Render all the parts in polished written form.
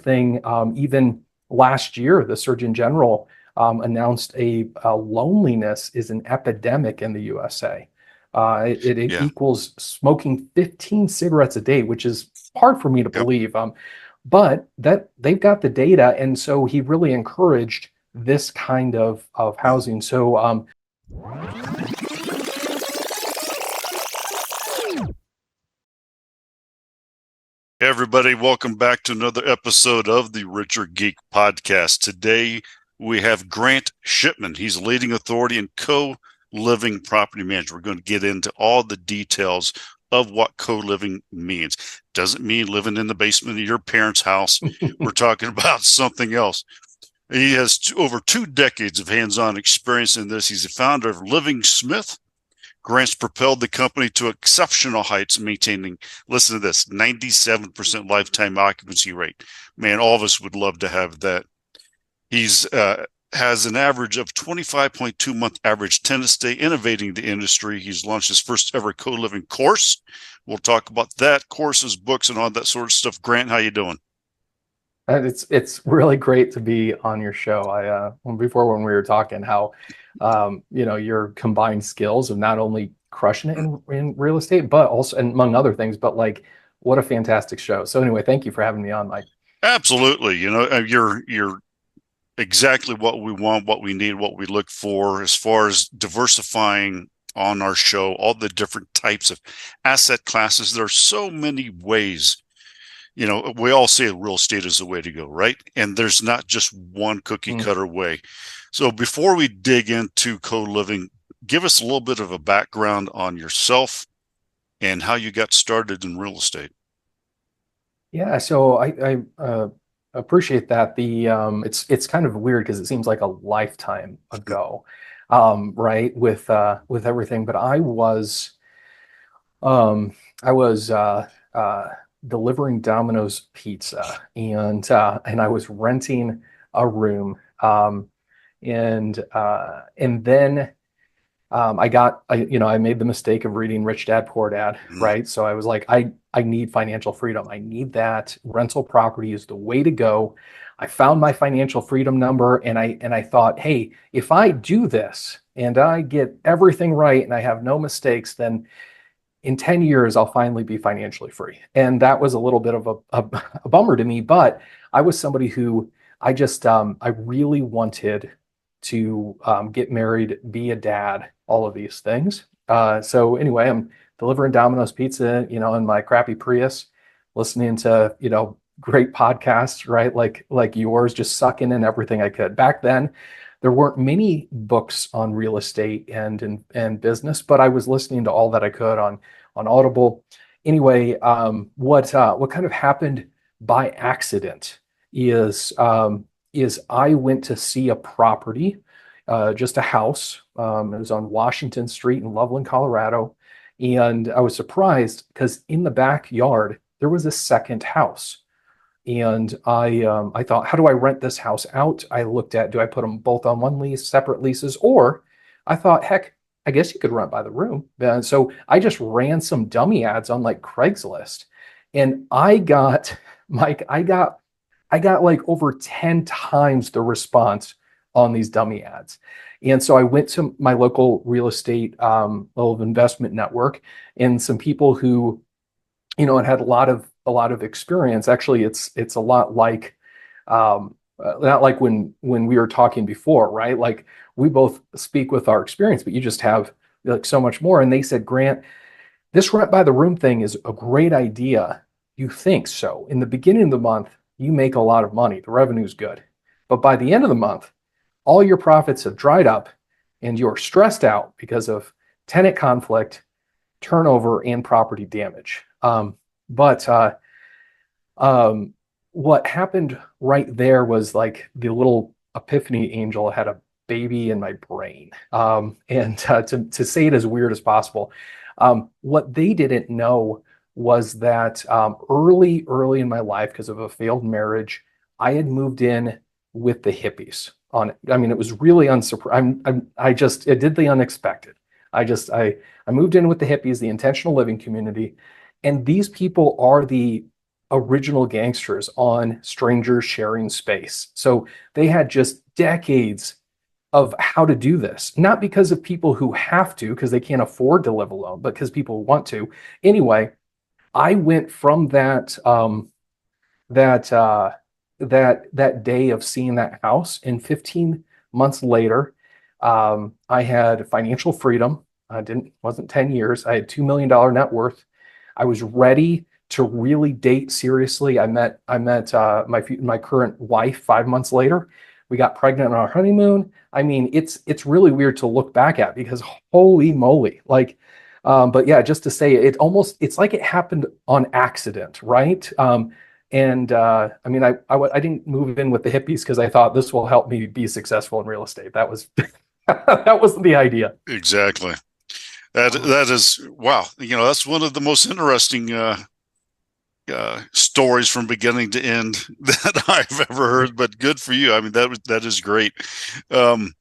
thing. Even last year, the Surgeon General announced loneliness is an epidemic in the USA. It Yeah. equals smoking 15 cigarettes a day, which is hard for me to Yep. believe. But that they've got the data, and so he really encouraged this kind of housing. So Hey everybody, welcome back to another episode of the Richard Geek podcast. Today we have Grant Shipman. He's a leading authority in co-living property management. We're going to get into all the details of what co-living means. Doesn't mean living in the basement of your parents' house. We're talking about something else. He has over 2 decades of hands-on experience in this. He's the founder of Livingsmith. Grant's propelled the company to exceptional heights, maintaining, listen to this, 97% lifetime occupancy rate. Man, all of us would love to have that. He's has an average of 25.2 month average tenant stay, innovating the industry. He's launched his first ever co-living course. We'll talk about that, courses, books, and all that sort of stuff. Grant, how you doing? and it's really great to be on your show. Before when we were talking how your combined skills of not only crushing it in real estate, but also, and among other things, but like what a fantastic show. So anyway, thank you for having me on, Mike. Absolutely. You're exactly what we want, what we need, what we look for as far as diversifying on our show, all the different types of asset classes. There are so many ways. We all say real estate is the way to go, right? And there's not just one cookie cutter way. So before we dig into co-living, give us a little bit of a background on yourself and how you got started in real estate. Yeah, so I appreciate that. It's kind of weird because it seems like a lifetime ago, right? With everything, but I was delivering Domino's pizza, and I was renting a room, and then I made the mistake of reading Rich Dad Poor Dad, Mhm. right? So I was like, I need financial freedom. I need that. Rental property is the way to go. I found my financial freedom number, and I thought, hey, if I do this and I get everything right and I have no mistakes, then in 10 years I'll finally be financially free. And that was a little bit of a bummer to me, but I was somebody who I really wanted to get married, be a dad, all of these things. So anyway, I'm delivering Domino's pizza, in my crappy Prius, listening to, great podcasts, right? Like yours, just sucking in everything I could. Back then, there weren't many books on real estate and business, but I was listening to all that I could on Audible. Anyway, what kind of happened by accident is I went to see a property, just a house. It was on Washington Street in Loveland, Colorado, and I was surprised because in the backyard there was a second house. And I thought, how do I rent this house out? I looked at, do I put them both on one lease, separate leases? Or I thought, heck, I guess you could rent by the room. And so I just ran some dummy ads on like Craigslist. And Mike, I got like over 10 times the response on these dummy ads. And so I went to my local real estate little investment network, and some people who and had a lot of experience. Actually, it's a lot like not like when we were talking before, right? Like we both speak with our experience, but you just have like so much more. And they said, Grant, this rent by the room thing is a great idea. You think so. In the beginning of the month, you make a lot of money. The revenue's good. But by the end of the month, all your profits have dried up and you're stressed out because of tenant conflict, turnover, and property damage. But what happened right there was like the little epiphany angel had a baby in my brain. And to say it as weird as possible, what they didn't know was that early in my life, because of a failed marriage, I had moved in with the hippies on it. I mean, it was really unsurprising. I did the unexpected. I moved in with the hippies, the intentional living community, and these people are the original gangsters on strangers sharing space. So they had just decades of how to do this, not because of people who have to, because they can't afford to live alone, but because people want to. Anyway, I went from that that day of seeing that house, and 15 months later, I had financial freedom. I didn't wasn't 10 years. I had $2 million net worth. I was ready to really date seriously. I met my current wife 5 months later. We got pregnant on our honeymoon. I mean, it's really weird to look back at because holy moly, like, but yeah, just to say it's like it happened on accident, right? And I mean, I didn't move in with the hippies because I thought this will help me be successful in real estate. That was that wasn't the idea. Exactly. That is wow. That's one of the most interesting stories from beginning to end that I've ever heard. But good for you. I mean, that is great. Um,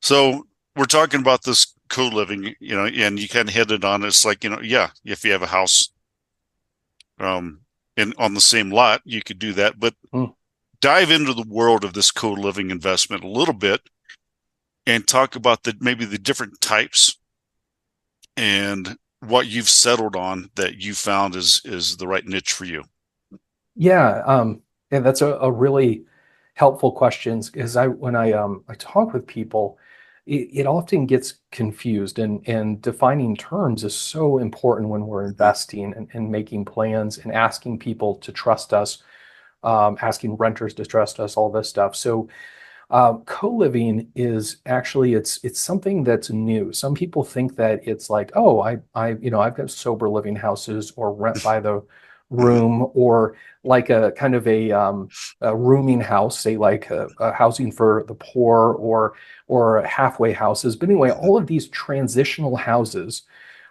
so we're talking about this co-living, and you kind of hit it on. It's like, yeah, if you have a house in on the same lot, you could do that. But Mm. dive into the world of this co-living investment a little bit and talk about maybe the different types and what you've settled on that you found is the right niche for you. Yeah, and that's a really helpful question because I talk with people, it often gets confused, and defining terms is so important when we're Mm-hmm. investing and making plans and asking people to trust us, asking renters to trust us, all this stuff. So co-living is actually it's something that's new. Some people think that it's like, oh, I've got sober living houses or rent by the Mm-hmm. room, or like a kind of a rooming house, say like a housing for the poor, or halfway houses. But anyway, all of these transitional houses,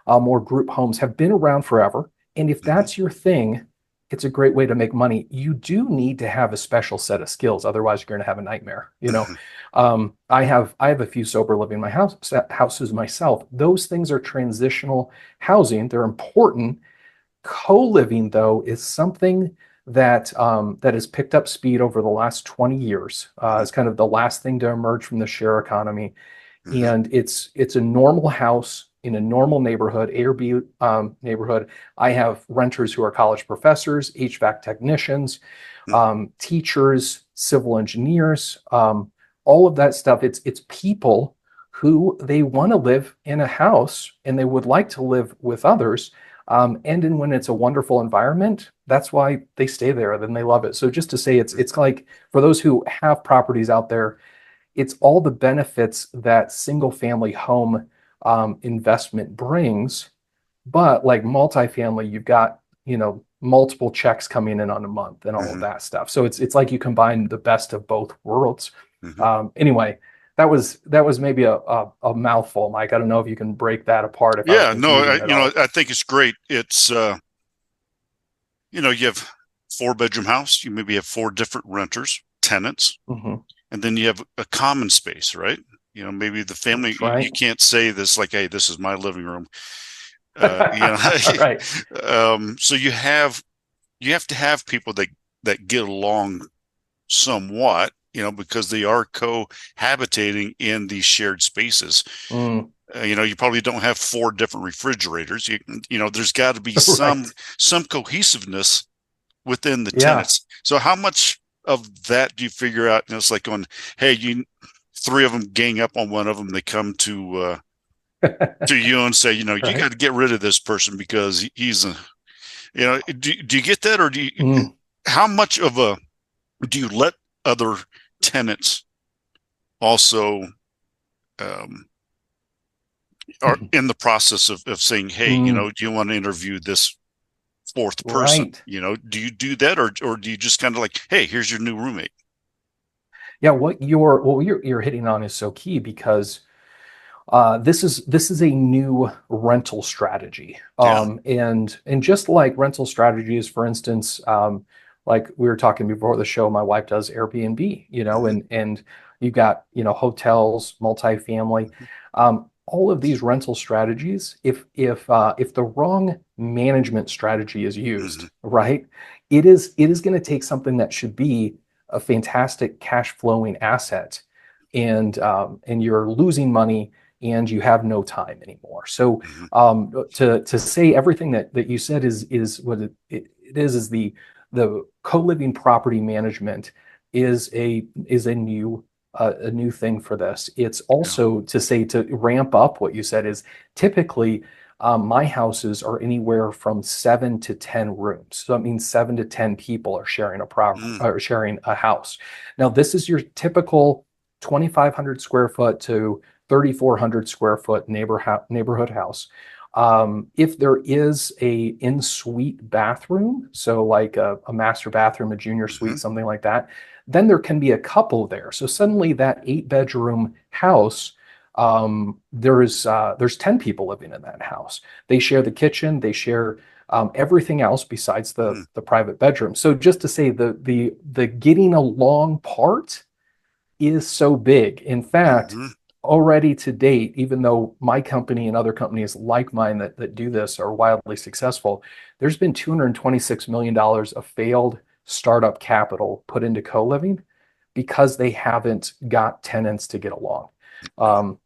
or group homes have been around forever. And if Mm-hmm. that's your thing, it's a great way to make money. You do need to have a special set of skills, otherwise you're going to have a nightmare. Mm-hmm. I have a few sober living houses myself. Those things are transitional housing. They're important. Co-living, though, is something that has picked up speed over the last 20 years. It's kind of the last thing to emerge from the share economy, Mm-hmm. and it's a normal house in a normal neighborhood, A or B neighborhood. I have renters who are college professors, HVAC technicians, teachers, civil engineers, all of that stuff. It's people who they want to live in a house and they would like to live with others. And then when it's a wonderful environment, that's why they stay there. Then they love it. So just to say, it's like for those who have properties out there, it's all the benefits that single family home investment brings. But like multifamily, you've got, multiple checks coming in on a month and all of Mm-hmm. that stuff. So it's like you combine the best of both worlds. Mm-hmm. Anyway, that was maybe a mouthful, Mike. I don't know if you can break that apart if I was Yeah, no, confusing it at all. I think it's great. It's you have 4 bedroom house, you maybe have 4 different renters, tenants, Hmm. and then you have a common space, right? Maybe the family, That's you right. can't say this like, hey, this is my living room. Right. So you have to have people that get along somewhat, because they are cohabitating in these shared spaces. Mm, You probably don't have 4 different refrigerators. There's got to be some right. some cohesiveness within the Yeah. tenants. So how much of that do you figure out? It's like going, hey, 3 of them gang up on one of them. They come to you and say, you Right. got to get rid of this person because he's a, do you get that, or Mm, how much of a do you let other tenants also um, are in the process of saying, hey, mm, do you want to interview this fourth person? right. Do you do that, or do you just kind of like, hey, here's your new roommate? Yeah, what you're hitting on is so key because this is a new rental strategy. Yeah. And just like rental strategies, for instance, like we were talking before the show, my wife does Airbnb, Mm-hmm. and you've got, hotels, multifamily, all of these rental strategies. If the wrong management strategy is Mm-hmm. used, right, it is going to take something that should be a fantastic cash flowing asset, and you're losing money and you have no time anymore. So Hmm. to say everything that you said is what it is the co-living property management is a new thing for this. It's Yeah. also to say, to ramp up what you said, is typically my houses are anywhere from 7 to 10 rooms. So that means 7 to 10 people are sharing Mm. sharing a house. Now, this is your typical 2,500 square foot to 3,400 square foot neighborhood house. If there is a in-suite bathroom, so like a master bathroom, a junior Hmm. suite, something like that, then there can be a couple there. So suddenly that 8 bedroom house, there's 10 people living in that house. They share the kitchen, they share everything else besides Mm. the private bedroom. So just to say, the getting along part is so big. In fact, Hmm. already to date, even though my company and other companies like mine that do this are wildly successful, there's been $226 million of failed startup capital put into co-living because they haven't got tenants to get along. Um,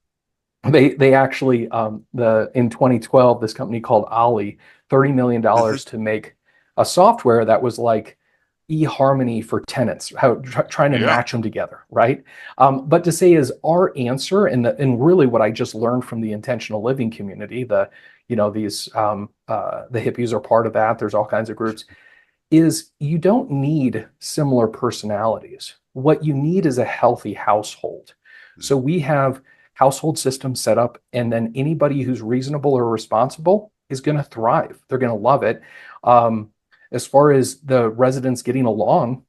they actually the in 2012, this company called Ollie, $30 million Hmm. to make a software that was like eHarmony for tenants, trying to Yeah. match them together, right? But to say is our answer, and really what I just learned from the intentional living community, these the hippies are part of that. There's all kinds of groups. Is you don't need similar personalities. What you need is a healthy household. So we have household systems set up, and then anybody who's reasonable or responsible is going to thrive. They're going to love it. As far as the residents getting along,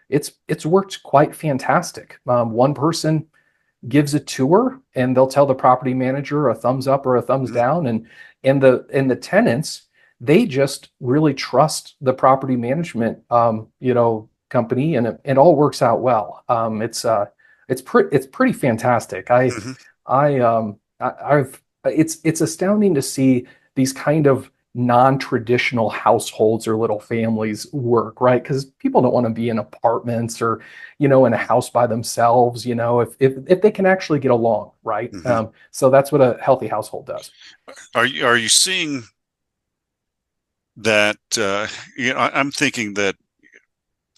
it's worked quite fantastic. One person gives a tour, and they'll tell the property manager a thumbs up or a thumbs Mm. down, and the tenants, they just really trust the property management company, and it all works out well. It's pretty fantastic. Hmm. I've it's astounding to see these kind of non-traditional households or little families work, right? Because people don't want to be in apartments or in a house by themselves, if they can actually get along, right? Hmm. So that's what a healthy household does. Are you seeing that? I'm thinking that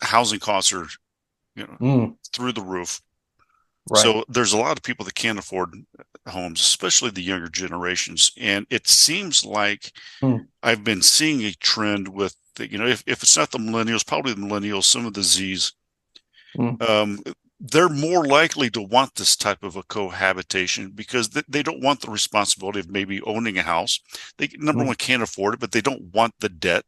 housing costs are Mm, through the roof. right. So there's a lot of people that can't afford homes, especially the younger generations. And it seems like Mm, I've been seeing a trend with if it's not the millennials, probably the millennials, some of the Z's, mm, um, they're more likely to want this type of a cohabitation because they don't want the responsibility of maybe owning a house. They, number mm, one, can't afford it, but they don't want the debt,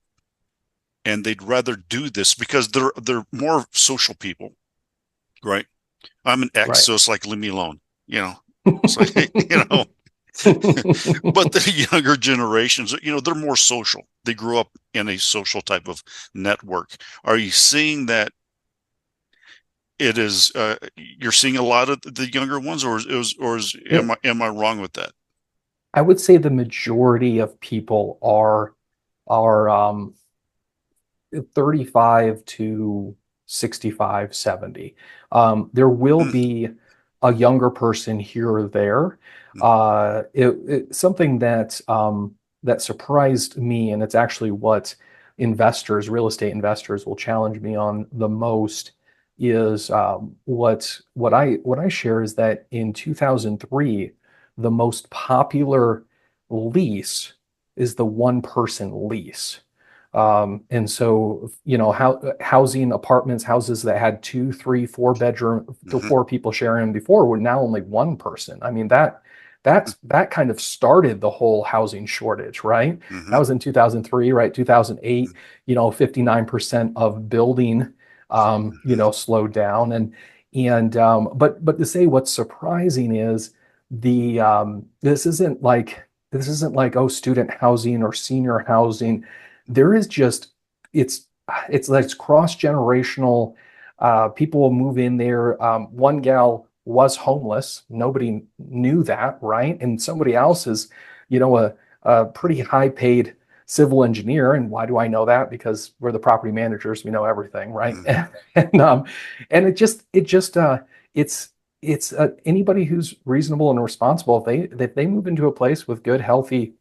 and they'd rather do this because they're more social people, right? I'm an ex, right. so it's like leave me alone, you know. It's like but the younger generations, they're more social. They grew up in a social type of network. Are you seeing that it is you're seeing a lot of the younger ones, or am It, I wrong with that? I would say the majority of people are 35 to 65, 70. There will Mm. be a younger person here or there. Something that surprised me, and it's actually what real estate investors will challenge me on the most, is what I share is that in 2003, the most popular lease is the one person lease. And so, housing apartments, houses that had two, three, four-bedroom to Hmm. four people sharing them before were now only one person. I mean, that kind of started the whole housing shortage, right? That Hmm. was in 2003, right? 2008, 59% of building, slowed down. But to say what's surprising is this isn't like, oh, student housing or senior housing. There is just it's it's like it's cross-generational. People will move in there. One gal was homeless. Nobody knew that, right? And somebody else is, a pretty high paid civil engineer. And why do I know that? Because we're the property managers, we know everything, right? Mm-hmm. And it's anybody who's reasonable and responsible. If they move into a place with good, healthy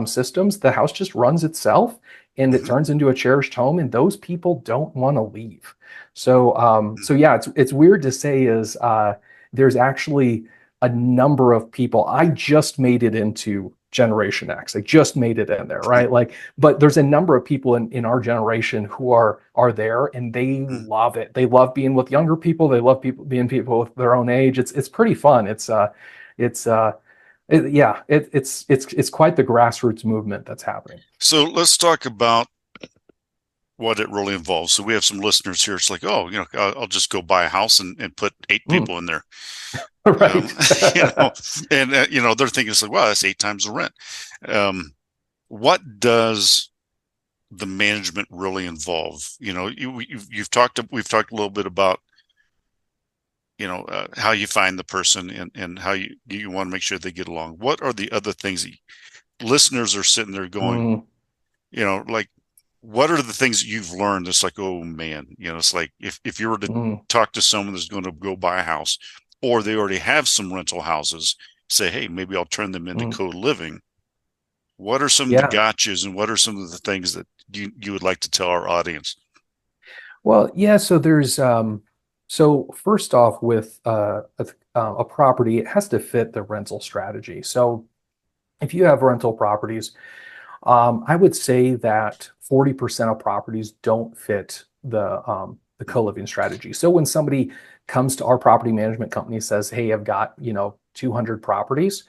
systems, the house just runs itself and it Mm-hmm. turns into a cherished home. And those people don't want to leave. So yeah, it's weird to say is there's actually a number of people. I just made it into Generation X. I just made it in there, right? Like, but there's a number of people in our generation who are there and they love it. They love being with younger people. They love people with their own age. It's pretty fun. It's it's quite the grassroots movement that's happening. So let's talk about what it really involves. So we have some listeners here. It's like, oh, I'll just go buy a house and put 8 Mm, people in there. Um, right. you know, and they're thinking it's like, wow, that's 8 times the rent. What does the management really involve? We've talked a little bit about, how you find the person and how you want to make sure they get along. What are the other things that listeners are sitting there going, Mm, like, what are the things that you've learned? It's like, oh man, it's like if you were to mm, talk to someone that's going to go buy a house or they already have some rental houses, say, hey, maybe I'll turn them into mm. co-living. What are some of the Yeah. gotchas and what are some of the things that you would like to tell our audience? Well, yeah, so there's so first off with a property, it has to fit the rental strategy. So if you have rental properties, I would say that 40% of properties don't fit the co-living strategy. So when somebody comes to our property management company and says, "Hey, I've got, 200 properties,"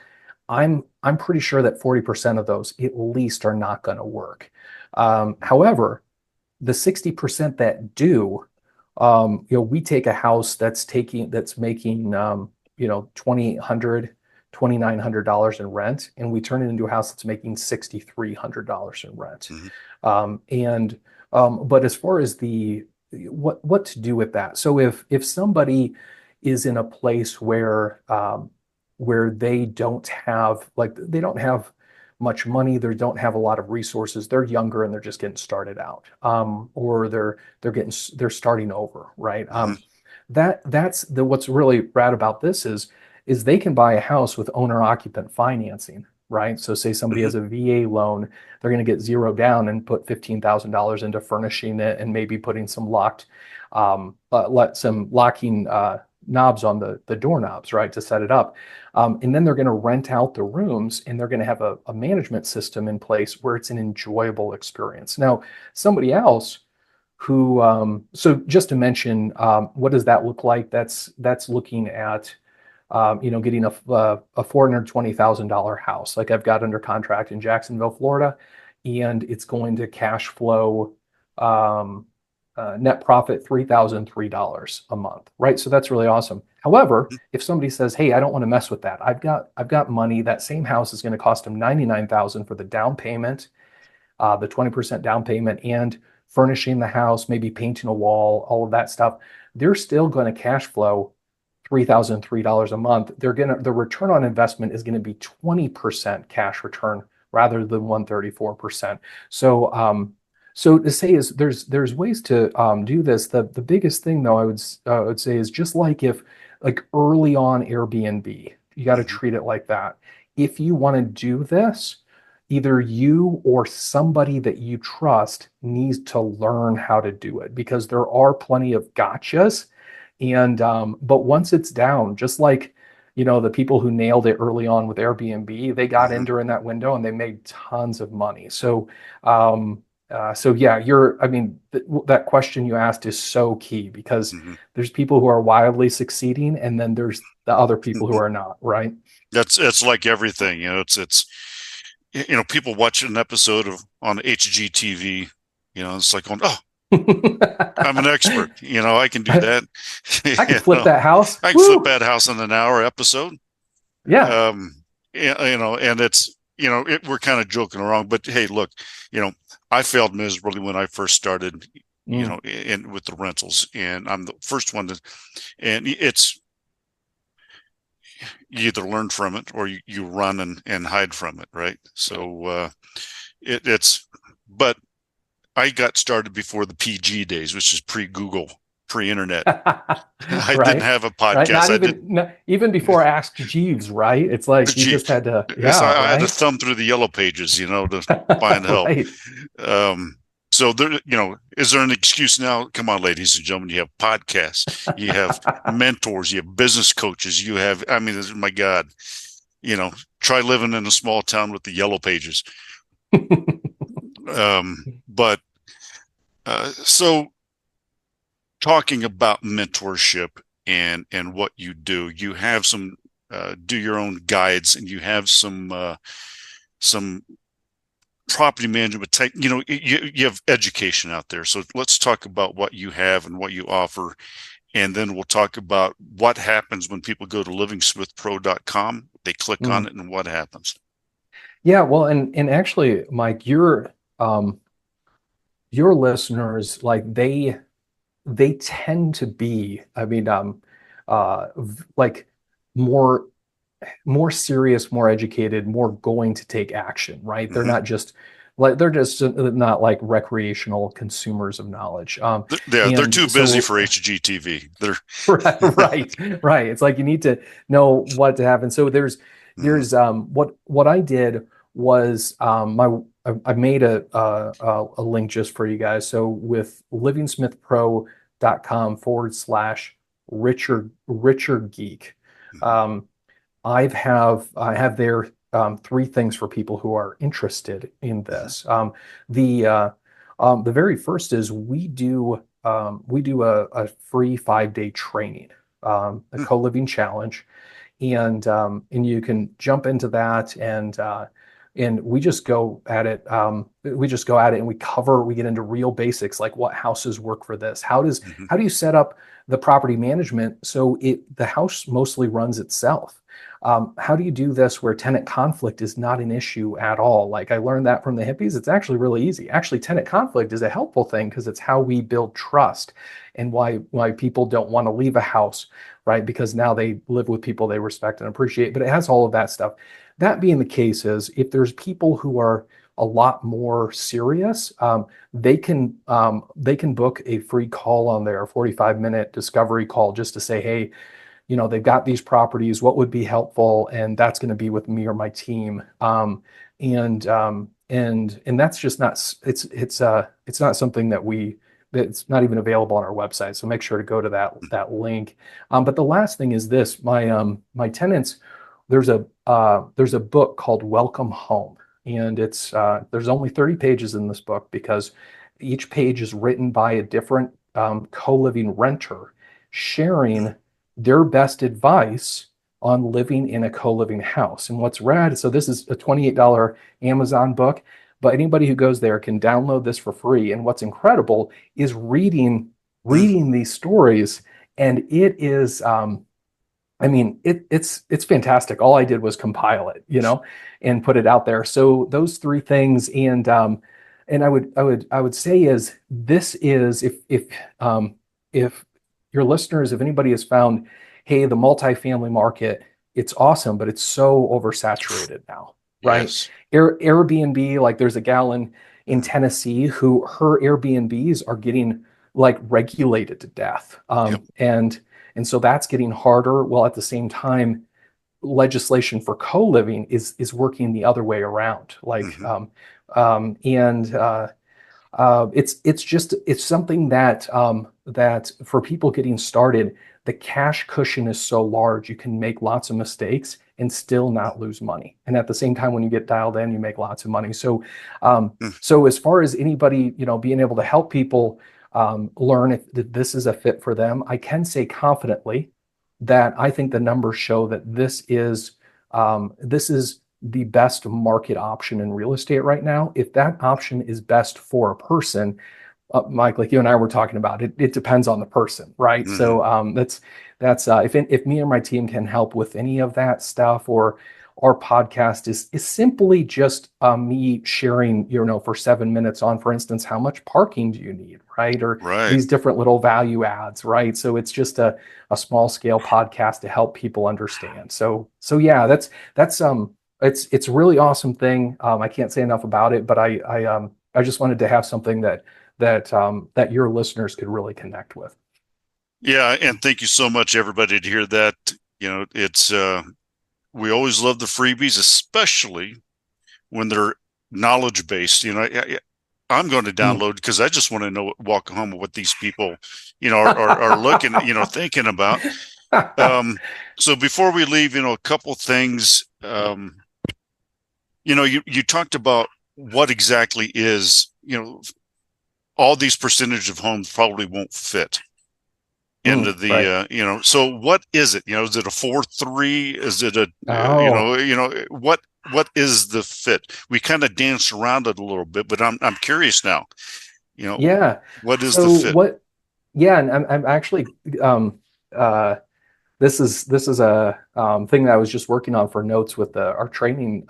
I'm pretty sure that 40% of those at least are not going to work. However, the 60% that do, we take a house that's making, 2,800, $2,900 in rent, and we turn it into a house that's making $6,300 in rent. Mm-hmm. And but as far as the what to do with that, so if somebody is in a place where they don't have much money, they don't have a lot of resources, they're younger and they're just getting started out, or they're starting over, right? Mm-hmm. That's the what's really rad about this is they can buy a house with owner occupant financing, right? So say somebody Mm-hmm. has a VA loan, they're going to get zero down and put $15,000 into furnishing it and maybe putting some let some locking knobs on the doorknobs, right, to set it up. And then they're going to rent out the rooms and they're going to have a management system in place where it's an enjoyable experience. Now, somebody else so just to mention, what does that look like? That's looking at, getting a $420,000 house, like I've got under contract in Jacksonville, Florida, and it's going to cash flow, net profit $3,003 a month, right? So that's really awesome. However, if somebody says, "Hey, I don't want to mess with that. I've got money. That same house is going to cost them 99,000 for the down payment, the 20% down payment, and furnishing the house, maybe painting a wall, all of that stuff." They're still going to cash flow $3,003 a month. The return on investment is going to be 20% cash return rather than 134%. So to say is there's ways to do this. The biggest thing though I would say is just like if like early on Airbnb, you got to Mm-hmm. treat it like that. If you want to do this, either you or somebody that you trust needs to learn how to do it because there are plenty of gotchas. And but once it's down, just like the people who nailed it early on with Airbnb, they got Mm-hmm. in during that window and they made tons of money. So yeah, that question you asked is so key because Mm-hmm. there's people who are wildly succeeding and then there's the other people who are not, right? That's like everything, it's people watch an episode of on HGTV, it's like going, oh, I'm an expert, I can do that. I you could flip know that house. I can flip Woo! that house in an hour episode. Yeah. um and it's we're kind of joking around, but hey, look, I failed miserably when I first started, Mm, in with the rentals, and I'm the first one to, and it's, you either learn from it or you run and hide from it, right? So it's but I got started before the PG days, which is pre-Google, pre-internet. I didn't Right. have a Right. podcast. I did Not even before Ask Jeeves, right? It's like you just had to, so yeah, I had to right. thumb through the yellow pages, to find help. Right. Um, so there, is there an excuse now? Come on, ladies and gentlemen, you have podcasts, you have mentors, you have business coaches, I mean, my God, try living in a small town with the yellow pages. But so talking about mentorship and what you have some do your own guides, and you have some property management type. You have education out there. So let's talk about what you have and what you offer, and then we'll talk about what happens when people go to livingsmithpro.com. They click on Mm. it, and what happens. Yeah, well, and actually, Mike, your listeners, like they tend to be, I mean, like more serious, more educated, more going to take action, right? Mm-hmm. They're just not like recreational consumers of knowledge. They're And too busy so for HGTV. They're right, right, right. It's like you need to know what to have. And so mm-hmm. what I did was I made a link just for you guys. So with livingsmithpro.com /richer geek. Um, I have there three things for people who are interested in Mm-hmm. this. The very first is we do a free 5 day training, a co-living challenge, and you can jump into that and we just go at it. We just go at it and we get into real basics like what houses work for this. Mm-hmm. How do you set up the property management so the house mostly runs itself? How do you do this where tenant conflict is not an issue at all? Like I learned that from the hippies. It's actually really easy. Actually, tenant conflict is a helpful thing because it's how we build trust and why people don't want to leave a house, right? Because now they live with people they respect and appreciate. But it has all of that stuff. That being the case is if there's people who are a lot more serious, they can book a free call on there, a 45-minute discovery call just to say, hey, they've got these properties, what would be helpful? And that's going to be with me or my team. And that's just not, it's not something that's not even available on our website. So make sure to go to that link. But the last thing is this, my tenants, there's a book called Welcome Home. And there's only 30 pages in this book because each page is written by a different co-living renter sharing their best advice on living in a co-living house. And what's rad, so this is a $28 Amazon book, but anybody who goes there can download this for free. And what's incredible is reading these stories, and it is I mean, it's fantastic. All I did was compile it, and put it out there. So those three things, and I would say is this is if your listeners, if anybody has found, hey, the multifamily market, it's awesome, but it's so oversaturated now, right? Yes. Airbnb, like there's a gal in Tennessee who her Airbnbs are getting like regulated to death, Yep. and so that's getting harder. Well, at the same time, legislation for co-living is working the other way around. Like, Mm-hmm. and it's something that for people getting started, the cash cushion is so large you can make lots of mistakes and still not lose money. And at the same time, when you get dialed in, you make lots of money. So, so as far as anybody being able to help people learn if this is a fit for them, I can say confidently that I think the numbers show that this is the best market option in real estate right now. If that option is best for a person, Mike, like you and I were talking about, it depends on the person, right? Mm-hmm. So that's if me or my team can help with any of that stuff, or our podcast is simply just me sharing, for 7 minutes on, for instance, how much parking do you need, right? Or Right. these different little value adds, right? So it's just a small scale podcast to help people understand. So yeah, that's it's a really awesome thing. I can't say enough about it, but I just wanted to have something that your listeners could really connect with. Yeah, and thank you so much, everybody, to hear that. It's we always love the freebies, especially when they're knowledge based. I'm going to Mm. download because I just want to know, walk home with what these people, are looking, thinking about. So before we leave, a couple things. You talked about what exactly is, all these percentage of homes probably won't fit into Right. the so what is it? Is it a 4-3? Is it a Oh, what is the fit? We kind of danced around it a little bit, but I'm curious now. yeah. What is the So fit? what? Yeah, and I'm actually uh, this is a thing that I was just working on for notes with our training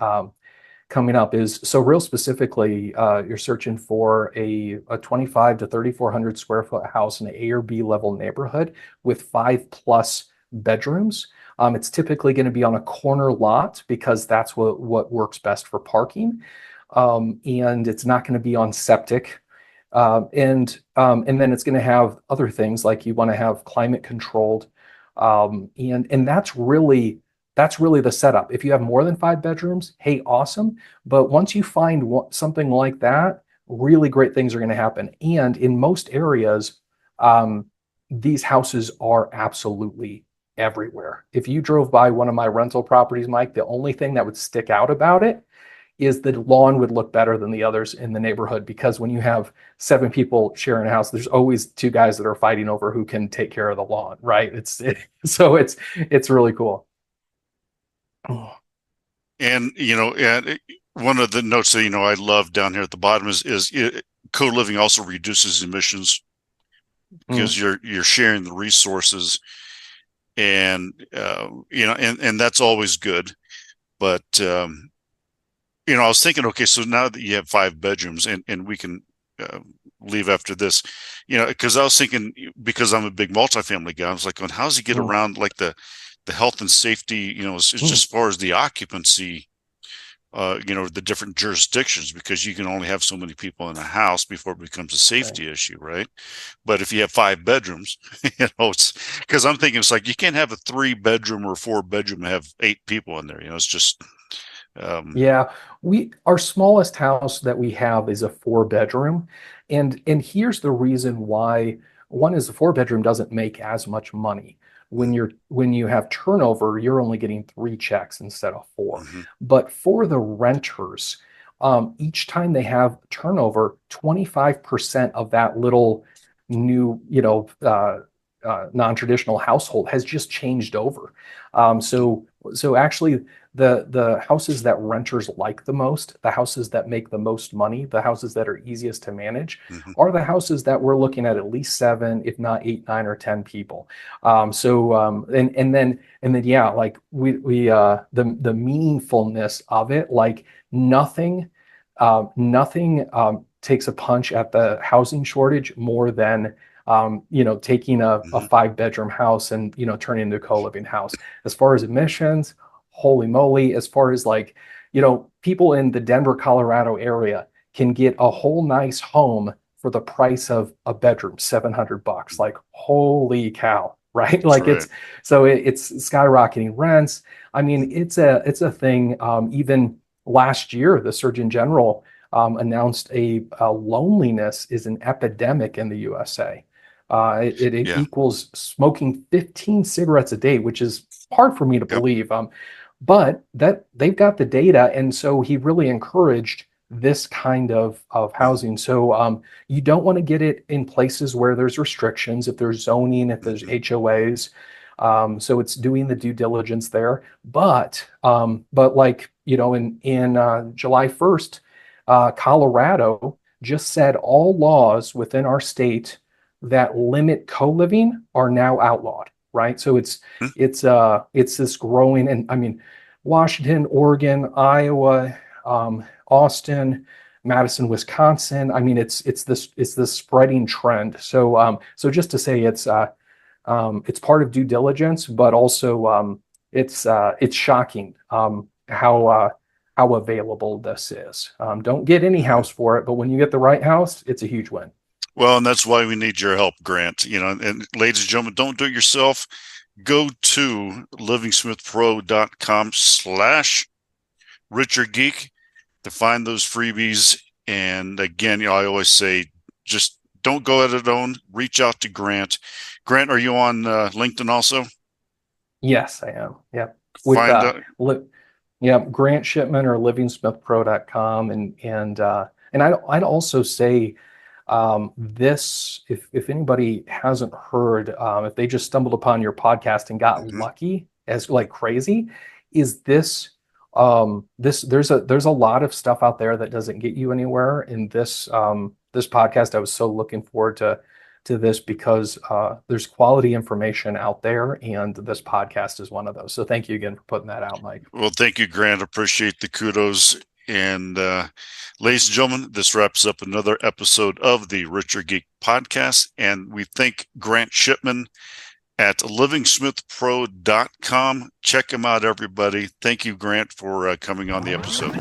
coming up. Is so real specifically, you're searching for a 25 to 3,400 square foot house in an A or B level neighborhood with 5+ bedrooms. It's typically going to be on a corner lot because that's what works best for parking, and it's not going to be on septic. And then it's going to have other things like you want to have climate controlled, and that's really the setup. If you have more than 5 bedrooms, hey, awesome. But once you find something like that, really great things are going to happen. And in most areas, um, these houses are absolutely everywhere. If you drove by one of my rental properties, Mike, the only thing that would stick out about it is the lawn would look better than the others in the neighborhood, because when you have 7 people sharing a house, there's always 2 guys that are fighting over who can take care of the lawn, right? So it's really cool. And one of the notes that I love down here at the bottom is co-living also reduces emissions Mm. because you're sharing the resources, and and that's always good. But I was thinking, okay, so now that you have 5 bedrooms, and we can uh, leave after this, because I was thinking, because I'm a big multifamily guy, I was like, well, how does he get Mm. around like the health and safety, it's Mm. just as far as the occupancy, the different jurisdictions, because you can only have so many people in a house before it becomes a Right. safety issue, right? But if you have 5 bedrooms, it's because I'm thinking it's like you can't have a 3 bedroom or 4 bedroom and have 8 people in there. It's just um, Yeah, our smallest house that we have is a 4 bedroom, and here's the reason why. One is the 4 bedroom doesn't make as much money. When you have turnover, you're only getting 3 checks instead of 4. mhm, But for the renters, each time they have turnover, 25% of that little new, non-traditional household has just changed over. So actually, the houses that renters like the most, the houses that make the most money, the houses that are easiest to manage, mhm. are the houses that we're looking at least 7, if not 8, 9, or 10 people. And then yeah, like we the meaningfulness of it, like nothing takes a punch at the housing shortage more than taking a Mhm. 5 bedroom house and turning into a co-living house. As far as emissions, holy moly, as far as like, people in the Denver, Colorado area can get a whole nice home for the price of a bedroom, $700. Like, holy cow, right? That's Like right. it's skyrocketing rents. I mean, it's a thing. Even last year, the Surgeon General announced a loneliness is an epidemic in the USA. It Yeah. equals smoking 15 cigarettes a day, which is hard for me to Yep. believe. But that they've got the data, and so he really encouraged this kind of Mhm. housing. So you don't want to get it in places where there's restrictions, if there's zoning, if there's Mhm. HOAs. So it's doing the due diligence there. But like in July 1st, Colorado just said all laws within our state that limit co-living are now outlawed, right? So Mhm. it's this growing, and I mean, Washington, Oregon, Iowa, Austin, Madison, Wisconsin. I mean, it's this spreading trend. So just to say, it's part of due diligence, but also it's shocking how how available this is. Don't get any house for it, but when you get the right house, it's a huge win. Well, and that's why we need your help, Grant. And ladies and gentlemen, don't do it yourself. Go to livingsmithpro.com/Richard Geek to find those freebies. And again, I always say, just don't go at it alone. Reach out to Grant. Grant, are you on LinkedIn also? Yes, I am. Yep. With Find out. Grant Shipman or livingsmithpro.com. And I'd also say this, if anybody hasn't heard, if they just stumbled upon your podcast and got lucky as like crazy, is this there's a lot of stuff out there that doesn't get you anywhere. In this this podcast, I was so looking forward to this because there's quality information out there, and this podcast is one of those. So thank you again for putting that out, Mike. Well, thank you, Grant. Appreciate the kudos. And ladies and gentlemen, this wraps up another episode of the Richard Geek podcast. And we thank Grant Shipman at livingsmithpro.com. Check him out, everybody. Thank you, Grant, for coming on the episode.